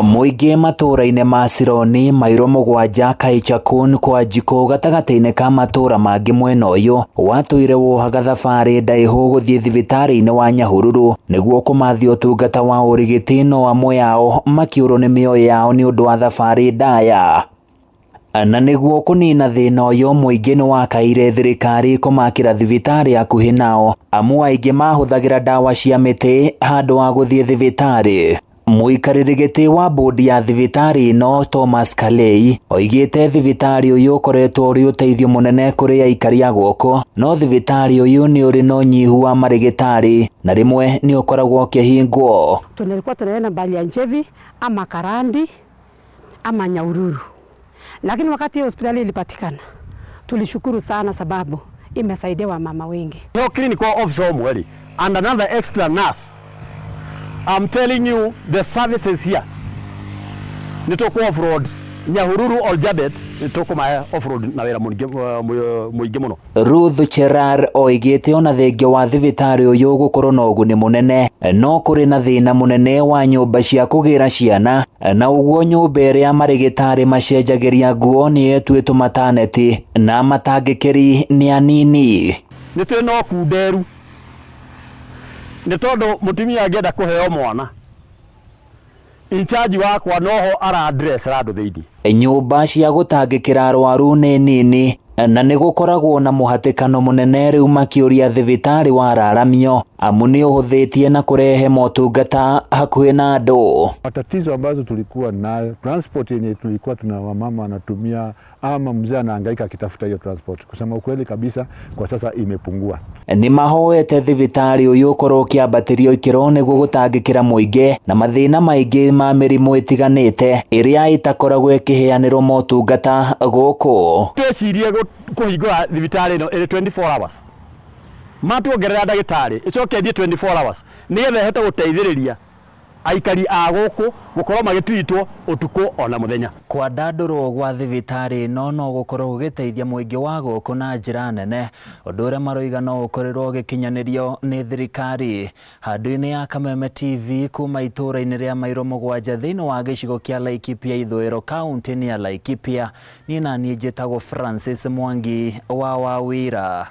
Muingi matura-ini ma Cironi, Mailo Mugwanja, Kaichakun, Kwanjiko gatagati-ini ka matura mangi mwena uyu watuire wohaga thabari ndaihu guthie thibitari-ini wa Nyahururu niguo kumathia utungata wa urigiti no amwe yao makiurwo ni mioyo yao ni undu wa thabari ndaya. Na niguo kunina thina uyu muingi ni wakaire thirikari kumakira thibitari akuhi nao amu aingi mahuthagira dawa cia miti handu wa guthie thibitari. Muikariri giti wa bodi ya thibitari no Thomas Kalei oigite thibitari uyu ukoretwo uri uteithio munene kuri aikari agoko no thibitari uyu ni uri no nyihu wa marigitari na rimwe ni ukoragwo ukihingwo. Tulikuwa tunaenda mbali ya Njevi ama Karandi ama Nyahururu, lakini wakati hospitali ilipatikana tulishukuru sana sababu imesaidia wa mama wengi. No clinical officer mweli and another extra nurse. I'm telling you, the services here. Nitoko off-road, Nyahururu or Jabet, nitoko ma off-road na wera muingi muno. Ruth Cherar oigite ona thengia wa thibitari uyu gukorwo na uguni munene no kuri na thina munene wa nyumba cia kugira ciana na uguo nyumba iria marigitari macenjagiria nguo ni etuitwo mataneti na matangikiri ni anini. Nitwe no kunderu ni tondu mutumia angenda kuheo mwana in charge wakwa noho ara address randu thiini. Nyumba cia gutangikira arwaru ni nini na ni gukoragwo na muhatikano munene riu makiuria thibitari wa raramio amu ni uhuthitie na kurehe motungata hakuhi na andu. Matatizo ambazo tulikuwa nayo, transport yenye tulikuwa tuna wamama wanatumia ama mzee anahangaika akitafuta hiyo transport, kusema ukweli kabisa kwa sasa imepungua. Ni mahoete thibitari uyu ukorwo ukiambatirio ikiro niguo gutangikira muingi na mathina maingi ma mirimu itiganite iria itakoragwo ikiheanirwo motungata guku. Twecirie kuhingura thibitari no 24 hours. Matuongerera ndagitari icoke thie 24 hours nigetha hote guteithiriria aikari a guku gukorwo magitwitwo utuku ona muthenya. Kwandandurwo gwa thibitari no gukorwo gugiteithia muingi wa guku na njira nene undu uria maroiga no ukorirwo gikinyanirio ni thirikari. Handu-ini ya Kameme TV kuma itura-ini ria Mailo Mugwanja thiini wa gicigo kia Laikipia Ithuiro kaunti-ini ya Laikipia ni nani njitagwo Francis Mwangi wa Wira.